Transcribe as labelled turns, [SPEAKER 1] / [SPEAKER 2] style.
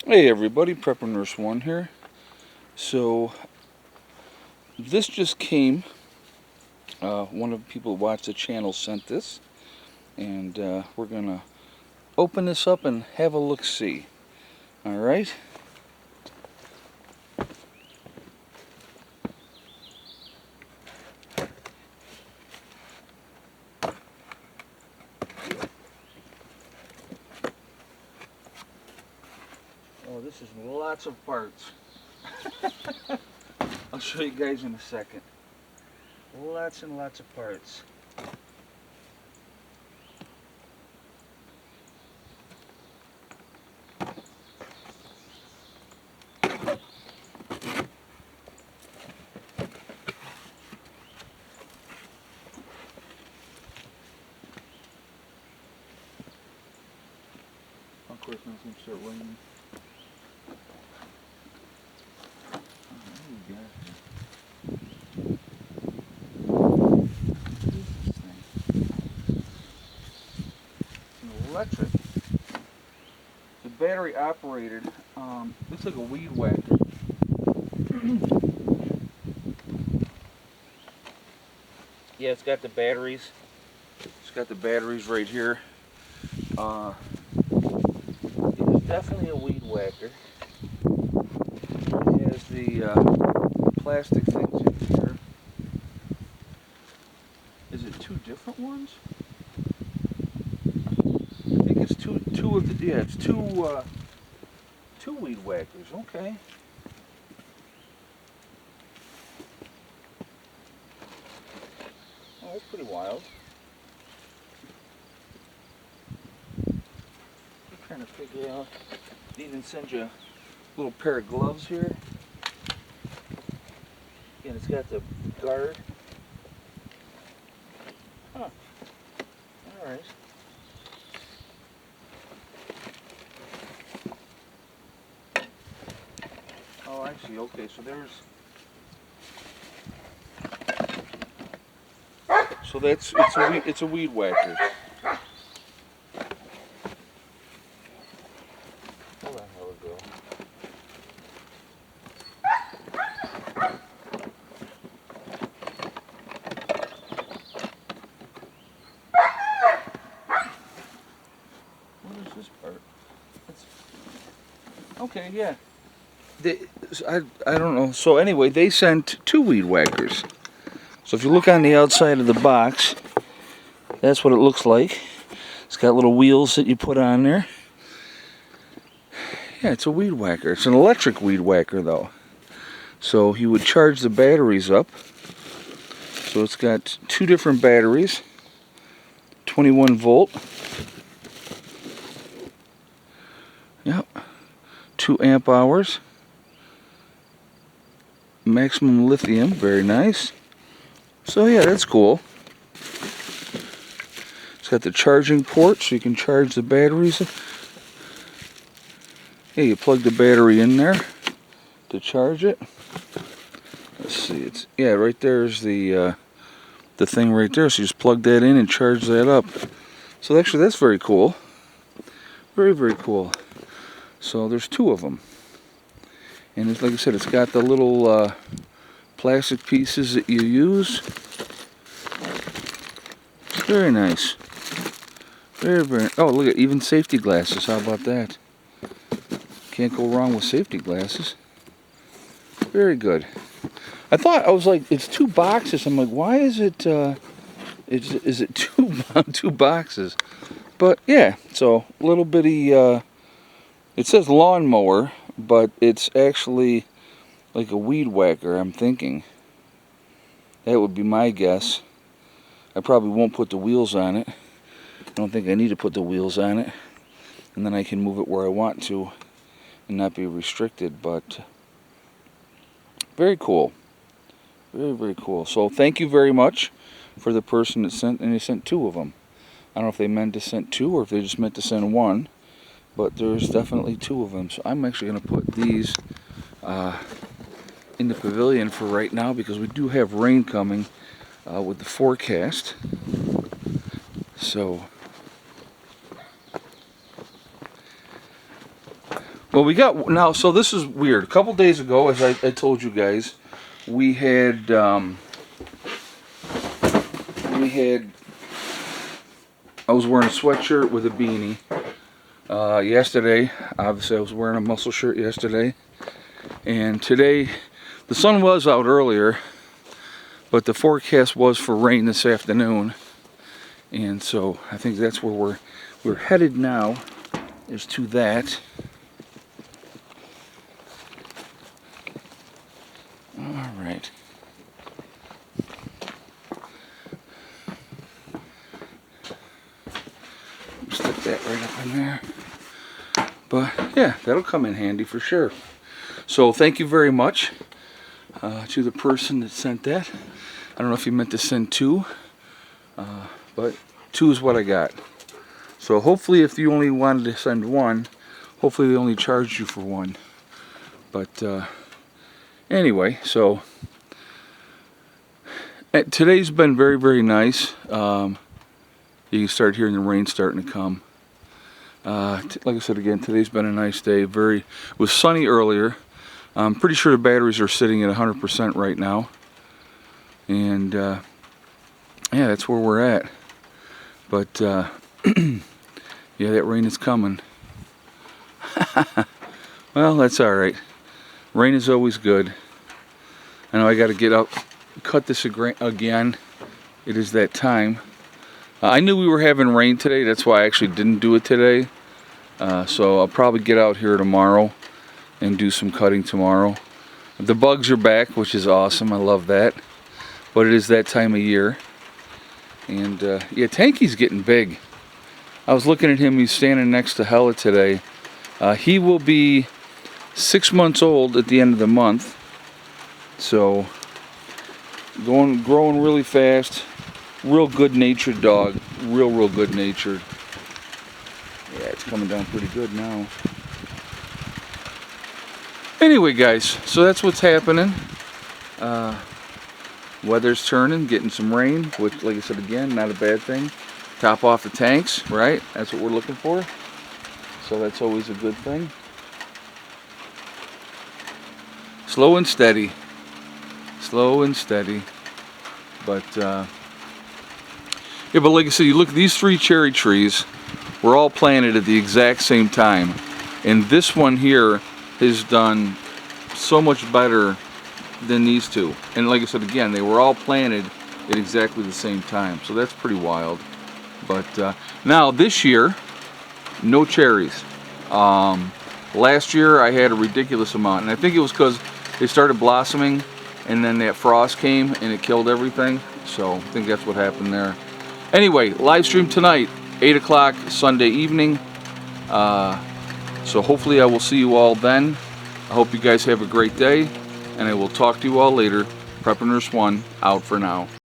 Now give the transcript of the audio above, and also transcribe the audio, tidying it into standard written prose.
[SPEAKER 1] Hey everybody, Prepper Nurse 1 here. So, this just came. One of the people who watch the channel sent this. And we're going to open this up and have a look-see. Alright? Oh, this is lots of parts. I'll show you guys in a second. Lots and lots of parts. Of course, now it's going to start raining. Electric. The battery operated. Looks like a weed whacker. Yeah, it's got the batteries. It's got the batteries right here. It is definitely a weed whacker. It has the plastic things in here. Is it two different ones? I think it's two of the, yeah, it's two weed whackers. Okay. Oh, that's pretty wild. I'm trying to figure out. They even send you a little pair of gloves here. And it's got the guard. Huh. Alright. Oh, I see. Okay, so there's... So that's, it's a weed whacker. Where the hell it go? What is this part? Okay, yeah. I don't know. So anyway, they sent two weed whackers. So if you look on the outside of the box, that's what it looks like. It's got little wheels that you put on there. Yeah, it's a weed whacker. It's an electric weed whacker though. So you would charge the batteries up. So it's got two different batteries. 21 volt. Yep. 2 amp hours. Maximum lithium, very nice. So yeah, that's cool. It's got the charging port so you can charge the batteries. Yeah, you plug the battery in there to charge it. Let's see, it's yeah, right there's the thing right there. So you just plug that in and charge that up. So actually that's very cool. Very, very cool. So there's two of them. And it's, like I said, it's got the little plastic pieces that you use. Very nice. Very, very... Oh, look at even safety glasses. How about that? Can't go wrong with safety glasses. Very good. I was like, it's two boxes. I'm like, why is it, is it two boxes? But yeah, so little bitty, it says lawnmower, but it's actually like a weed whacker, I'm thinking. That would be my guess. I probably won't put the wheels on it. I don't think I need to put the wheels on it. And then I can move it where I want to and not be restricted, but very cool. Very, very cool. So thank you very much for the person that sent, and they sent two of them. I don't know if they meant to send two or if they just meant to send one, but there's definitely two of them. So I'm actually going to put these in the pavilion for right now because we do have rain coming with the forecast. So Well, we got now. So this is weird. A couple days ago, as I told you guys, we had I was wearing a sweatshirt with a beanie. Yesterday, obviously, I was wearing a muscle shirt yesterday, and today the sun was out earlier, but the forecast was for rain this afternoon, and so I think that's where we're headed now. Is to that. All right. Stick that right up in there. But yeah, that'll come in handy for sure. So thank you very much to the person that sent that. I don't know if you meant to send two, but two is what I got. So hopefully, if you only wanted to send one, hopefully they only charged you for one. But anyway, so today's been very, very nice. You can start hearing the rain starting to come. Like I said again, today's been a nice day. It was sunny earlier. I'm pretty sure the batteries are sitting at 100% right now. And yeah, that's where we're at. But yeah, that rain is coming. Well, that's alright. Rain is always good. I know I got to get up, cut this again. It is that time. I knew we were having rain today. That's why I actually didn't do it today. So I'll probably get out here tomorrow and do some cutting tomorrow. The bugs are back, which is awesome. I love that. But it is that time of year. And yeah, Tanky's getting big. I was looking at him. He's standing next to Hella today. He will be 6 months old at the end of the month. So growing really fast. Real good-natured dog. Real good-natured. Yeah, it's coming down pretty good now. Anyway, guys, so that's what's happening. Weather's turning, getting some rain, which, like I said again, not a bad thing. Top off the tanks, right? That's what we're looking for. So that's always a good thing. Slow and steady. Slow and steady. But, yeah, but like I said, you look at these 3 cherry trees, were all planted at the exact same time. And this one here has done so much better than these two. And like I said again, they were all planted at exactly the same time. So that's pretty wild. But now this year, no cherries. Last year I had a ridiculous amount. And I think it was because they started blossoming and then that frost came and it killed everything. So I think that's what happened there. Anyway, live stream tonight, 8 o'clock Sunday evening. So hopefully I will see you all then. I hope you guys have a great day. And I will talk to you all later. Prep Nurse 1 out for now.